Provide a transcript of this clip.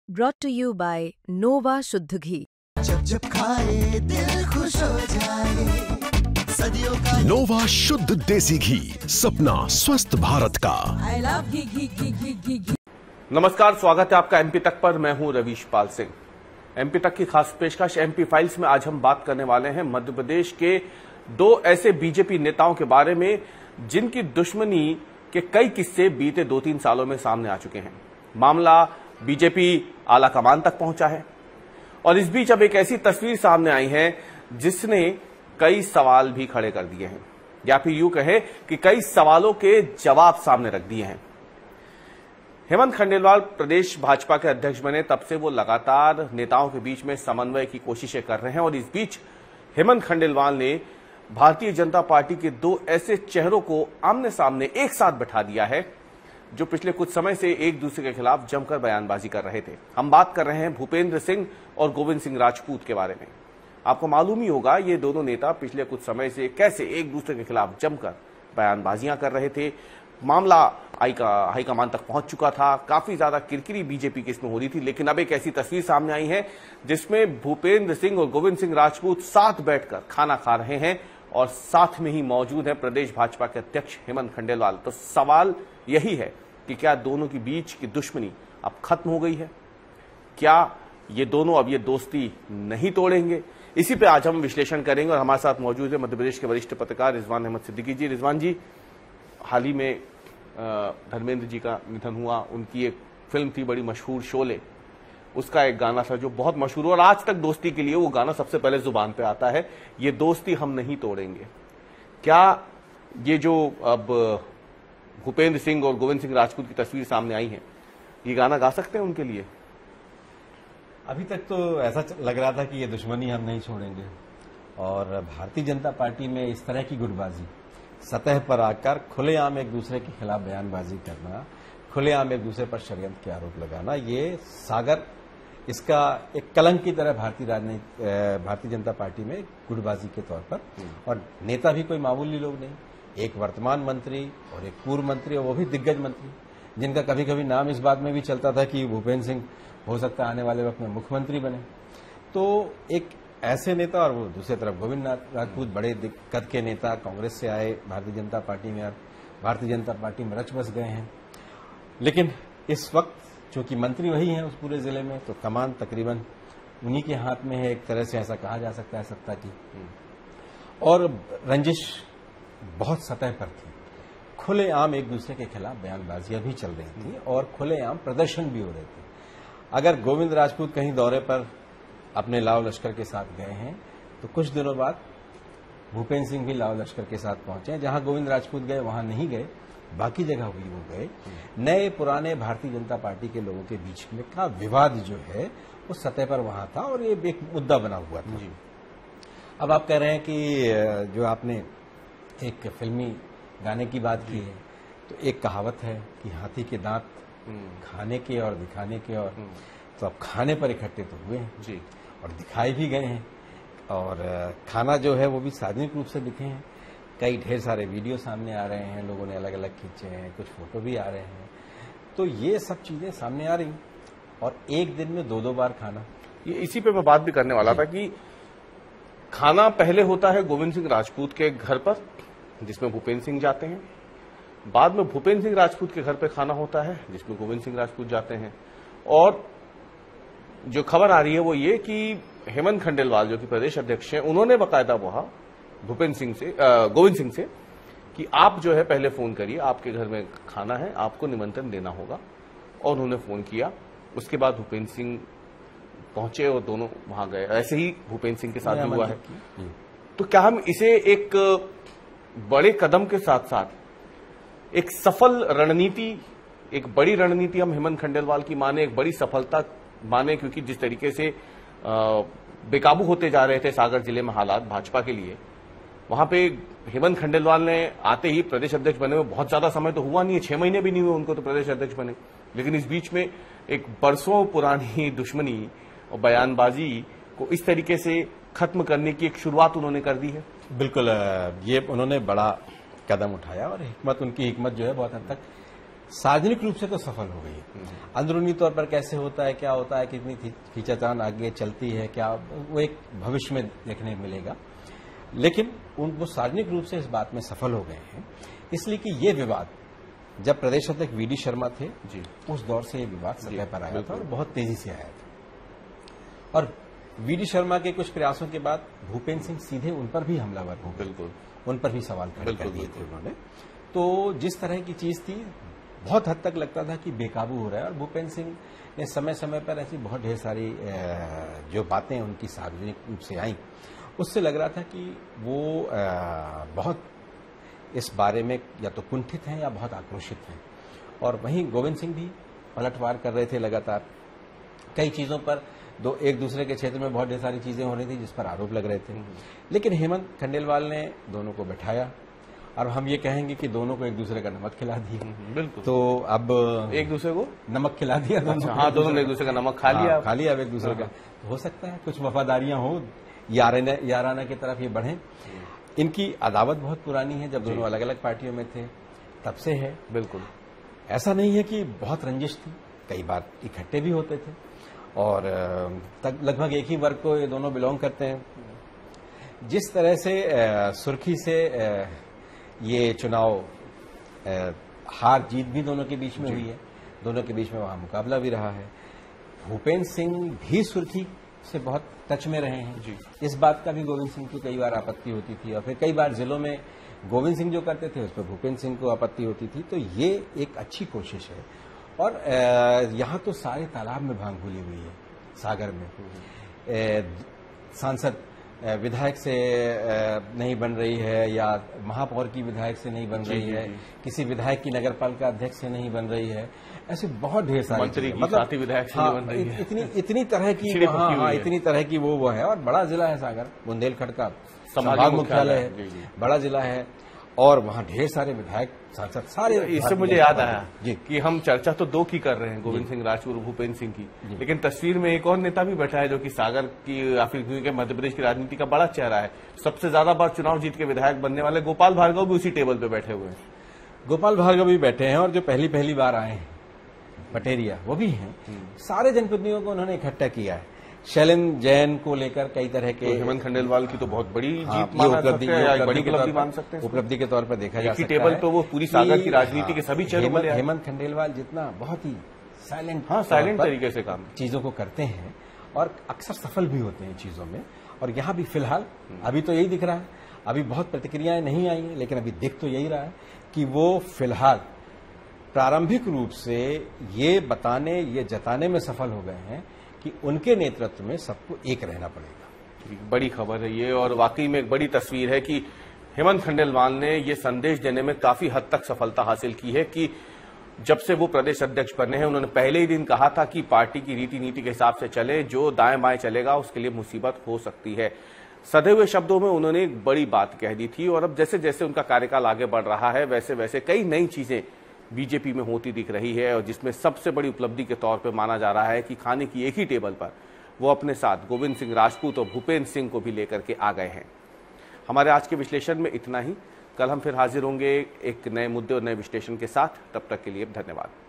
brought to you by Nova शुद्ध घी। जब जब खाए दिल खुश हो जाए सदियों का नोवा शुद्ध देसी घी, सपना स्वस्थ भारत का। I love घी। नमस्कार, स्वागत है आपका एमपी तक पर। मैं हूं रवीश पाल सिंह। एमपी तक की खास पेशकश एमपी फाइल्स में आज हम बात करने वाले हैं मध्य प्रदेश के दो ऐसे बीजेपी नेताओं के बारे में जिनकी दुश्मनी के कई किस्से बीते 2-3 सालों में सामने आ चुके हैं। मामला बीजेपी आला कमान तक पहुंचा है और इस बीच अब एक ऐसी तस्वीर सामने आई है जिसने कई सवाल भी खड़े कर दिए हैं, या फिर यूं कहे कि कई सवालों के जवाब सामने रख दिए हैं। हेमंत खंडेलवाल प्रदेश भाजपा के अध्यक्ष बने तब से वो लगातार नेताओं के बीच में समन्वय की कोशिशें कर रहे हैं और इस बीच हेमंत खंडेलवाल ने भारतीय जनता पार्टी के दो ऐसे चेहरों को आमने सामने एक साथ बैठा दिया है जो पिछले कुछ समय से एक दूसरे के खिलाफ जमकर बयानबाजी कर रहे थे। हम बात कर रहे हैं भूपेंद्र सिंह और गोविंद सिंह राजपूत के बारे में। आपको मालूम ही होगा ये दोनों नेता पिछले कुछ समय से कैसे एक दूसरे के खिलाफ जमकर बयानबाजियां कर रहे थे। मामला हाईकमान तक पहुंच चुका था, काफी ज्यादा किरकिरी बीजेपी की इसमें हो रही थी, लेकिन अब एक ऐसी तस्वीर सामने आई है जिसमें भूपेंद्र सिंह और गोविंद सिंह राजपूत साथ बैठकर खाना खा रहे हैं और साथ में ही मौजूद है प्रदेश भाजपा के अध्यक्ष हेमंत खंडेलवाल। तो सवाल यही है कि क्या दोनों के बीच की दुश्मनी अब खत्म हो गई है? क्या ये दोनों अब ये दोस्ती नहीं तोड़ेंगे? इसी पे आज हम विश्लेषण करेंगे और हमारे साथ मौजूद है मध्य प्रदेश के वरिष्ठ पत्रकार रिजवान अहमद सिद्दीकी जी। रिजवान जी, हाल ही में धर्मेंद्र जी का निधन हुआ। उनकी एक फिल्म थी बड़ी मशहूर, शोले, उसका एक गाना था जो बहुत मशहूर और आज तक दोस्ती के लिए वो गाना सबसे पहले जुबान पे आता है, ये दोस्ती हम नहीं तोड़ेंगे। क्या ये जो अब भूपेंद्र सिंह और गोविंद सिंह राजपूत की तस्वीर सामने आई है, ये गाना गा सकते हैं उनके लिए? अभी तक तो ऐसा लग रहा था कि ये दुश्मनी हम नहीं छोड़ेंगे और भारतीय जनता पार्टी में इस तरह की गुटबाजी, सतह पर आकर खुलेआम एक दूसरे के खिलाफ बयानबाजी करना, खुलेआम एक दूसरे पर षड्यंत्र के आरोप लगाना, ये सागर इसका एक कलंक की तरह भारतीय जनता पार्टी में गुटबाजी के तौर पर। और नेता भी कोई मामूली लोग नहीं, एक वर्तमान मंत्री और एक पूर्व मंत्री, और वो भी दिग्गज मंत्री, जिनका कभी कभी नाम इस बात में भी चलता था कि भूपेंद्र सिंह हो सकता है आने वाले वक्त में मुख्यमंत्री बने। तो एक ऐसे नेता, और वो दूसरी तरफ गोविंद राजपूत, बड़े कद के नेता, कांग्रेस से आए भारतीय जनता पार्टी में, भारतीय जनता पार्टी में रच बस गए हैं। लेकिन इस वक्त चूंकि मंत्री वही हैं उस पूरे जिले में, तो कमान तकरीबन उन्हीं के हाथ में है, एक तरह से ऐसा कहा जा सकता है सत्ता की। और रंजिश बहुत सतह पर थी, खुलेआम एक दूसरे के खिलाफ बयानबाजियां भी चल रही थी और खुलेआम प्रदर्शन भी हो रहे थे। अगर गोविंद राजपूत कहीं दौरे पर अपने लाव लश्कर के साथ गए हैं तो कुछ दिनों बाद भूपेंद्र सिंह भी लाव लश्कर के साथ पहुंचे हैं। जहां गोविंद राजपूत गए वहां नहीं गए, बाकी जगह भी वो गए। नए पुराने भारतीय जनता पार्टी के लोगों के बीच में का विवाद जो है वो सतह पर वहां था और ये एक मुद्दा बना हुआ था। अब आप कह रहे हैं कि जो आपने एक फिल्मी गाने की बात की है, तो एक कहावत है कि हाथी के दांत खाने के और दिखाने के, और तो अब खाने पर इकट्ठे तो हुए हैं जी, और दिखाए भी गए हैं, और खाना जो है वो भी सार्वजनिक रूप से दिखे हैं। कई ढेर सारे वीडियो सामने आ रहे हैं, लोगों ने अलग अलग खींचे हैं, कुछ फोटो भी आ रहे हैं। तो ये सब चीजें सामने आ रही, और एक दिन में 2-2 बार खाना। ये इसी पे मैं बात भी करने वाला था कि खाना पहले होता है गोविंद सिंह राजपूत के घर पर, जिसमें भूपेंद्र सिंह जाते हैं। बाद में भूपेंद्र सिंह राजपूत के घर पे खाना होता है जिसमें गोविंद सिंह राजपूत जाते हैं। और जो खबर आ रही है वो ये कि हेमंत खंडेलवाल जो कि प्रदेश अध्यक्ष हैं, उन्होंने बकायदा वहां गोविंद सिंह से कि आप जो है पहले फोन करिए, आपके घर में खाना है, आपको निमंत्रण देना होगा। और उन्होंने फोन किया, उसके बाद भूपेंद्र सिंह पहुंचे और दोनों वहां गए। ऐसे ही भूपेंद्र सिंह के साथ भी हुआ है। तो क्या हम इसे एक बड़े कदम के साथ साथ एक सफल रणनीति, एक बड़ी रणनीति हम हेमंत खंडेलवाल की माने, एक बड़ी सफलता माने? क्योंकि जिस तरीके से बेकाबू होते जा रहे थे सागर जिले में हालात भाजपा के लिए, वहां पे हेमंत खंडेलवाल ने आते ही प्रदेश अध्यक्ष बने हुए बहुत ज्यादा समय तो हुआ नहीं है, 6 महीने भी नहीं हुए उनको तो प्रदेश अध्यक्ष बने। लेकिन इस बीच में एक बरसों पुरानी दुश्मनी और बयानबाजी को इस तरीके से खत्म करने की एक शुरुआत उन्होंने कर दी है। बिल्कुल, ये उन्होंने बड़ा कदम उठाया और उनकी हिकमत जो है बहुत हद तक सार्वजनिक रूप से तो सफल हो गई है। अंदरूनी तौर पर कैसे होता है, क्या होता है, कितनी खींचातान आगे चलती है, क्या, वो एक भविष्य में देखने को मिलेगा। लेकिन वो सार्वजनिक रूप से इस बात में सफल हो गए हैं, इसलिए कि ये विवाद जब प्रदेश अध्यक्ष वीडी शर्मा थे जी, उस दौर से ये विवाद सतह पर आया था और बहुत तेजी से आया था। और वीडी शर्मा के कुछ प्रयासों के बाद भूपेंद्र सिंह सीधे उन पर भी हमलावर हो, बिल्कुल उन पर भी सवाल खड़े कर दिए थे उन्होंने। तो जिस तरह की चीज थी, बहुत हद तक लगता था कि बेकाबू हो रहा है। और भूपेंद्र सिंह ने समय समय पर ऐसी बहुत ढेर सारी जो बातें उनकी सार्वजनिक रूप से आई, उससे लग रहा था कि वो बहुत इस बारे में या तो कुंठित हैं या बहुत आक्रोशित हैं। और वहीं गोविंद सिंह भी पलटवार कर रहे थे लगातार कई चीजों पर। एक दूसरे के क्षेत्र में बहुत ढेर सारी चीजें हो रही थी जिस पर आरोप लग रहे थे। लेकिन हेमंत खंडेलवाल ने दोनों को बैठाया और हम ये कहेंगे कि दोनों को एक दूसरे का नमक खिला दिया। बिल्कुल। तो अब एक दूसरे को नमक खिला दिया। अच्छा, हाँ, दोनों ने एक दूसरे का नमक खा लिया। खा लिया अब एक दूसरे का। हो सकता है कुछ वफादारियां हो, याराना की तरफ ये बढ़े। इनकी अदावत बहुत पुरानी है, जब दोनों अलग अलग पार्टियों में थे तब से है। बिल्कुल ऐसा नहीं है कि बहुत रंजिश थी, कई बार इकट्ठे भी होते थे और लगभग एक ही वर्ग को ये दोनों बिलोंग करते हैं। जिस तरह से सुर्खी से ये चुनाव हार जीत भी दोनों के बीच में हुई है, दोनों के बीच में वहां मुकाबला भी रहा है। भूपेंद्र सिंह भी सुर्खी से बहुत टच में रहे हैं जी। इस बात का भी गोविंद सिंह की कई बार आपत्ति होती थी और फिर कई बार जिलों में गोविंद सिंह जो करते थे उस पर भूपेंद्र सिंह को आपत्ति होती थी। तो ये एक अच्छी कोशिश है। और यहाँ तो सारे तालाब में भांग घुली हुई है, सागर में सांसद विधायक से नहीं बन रही है या महापौर की विधायक से नहीं बन रही है, किसी विधायक की नगरपालिका अध्यक्ष से नहीं बन रही है, ऐसे बहुत ढेर सारे मंत्री की साथी विधायक से नहीं बन रही है। इतनी तरह की इतनी तरह की वो है। और बड़ा जिला है सागर, बुंदेलखंड का संभाग मुख्यालय है, बड़ा जिला है और वहाँ ढेर सारे विधायक सांसद सारे। इससे मुझे याद आया कि हम चर्चा तो दो की कर रहे हैं, गोविंद सिंह राजपूत और भूपेंद्र सिंह की, लेकिन तस्वीर में एक और नेता भी बैठा है जो कि सागर की या फिर क्योंकि मध्य प्रदेश की राजनीति का बड़ा चेहरा है। सबसे ज्यादा बार चुनाव जीत के विधायक बनने वाले गोपाल भार्गव भी उसी टेबल पे बैठे हुए हैं। गोपाल भार्गव भी बैठे हैं और जो पहली बार आए हैं पटेरिया वो भी हैं। सारे जनप्रतिनिधियों को उन्होंने इकट्ठा किया है। शैलेंद्र जैन को लेकर कई तरह के, हेमंत खंडेलवाल की तो बहुत बड़ी जीत माना सकते हैं, बड़ी उपलब्धि मान सकते हैं। उपलब्धि के तौर पर देखा जा सकता है। टेबल तो वो पूरी सागर की राजनीति के सभी चेहरों पर हेमंत खंडेलवाल जितना बहुत ही साइलेंट तरीके से काम चीजों को करते हैं और अक्सर सफल भी होते हैं चीजों में। और यहाँ भी फिलहाल अभी तो यही दिख रहा है, अभी बहुत प्रतिक्रियाएं नहीं आई हैं, लेकिन अभी दिख तो यही रहा है कि वो फिलहाल प्रारंभिक रूप से ये जताने में सफल हो गए हैं कि उनके नेतृत्व में सबको एक रहना पड़ेगा। बड़ी खबर है ये और वाकई में एक बड़ी तस्वीर है कि हेमंत खंडेलवाल ने ये संदेश देने में काफी हद तक सफलता हासिल की है कि जब से वो प्रदेश अध्यक्ष बने हैं उन्होंने पहले ही दिन कहा था कि पार्टी की रीति नीति के हिसाब से चले, जो दाएं बाएं चलेगा उसके लिए मुसीबत हो सकती है। सधे हुए शब्दों में उन्होंने एक बड़ी बात कह दी थी और अब जैसे जैसे उनका कार्यकाल आगे बढ़ रहा है वैसे वैसे कई नई चीजें बीजेपी में होती दिख रही है और जिसमें सबसे बड़ी उपलब्धि के तौर पर माना जा रहा है कि खाने की एक ही टेबल पर वो अपने साथ गोविंद सिंह राजपूत और भूपेंद्र सिंह को भी लेकर के आ गए हैं। हमारे आज के विश्लेषण में इतना ही। कल हम फिर हाजिर होंगे एक नए मुद्दे और नए विश्लेषण के साथ। तब तक के लिए धन्यवाद।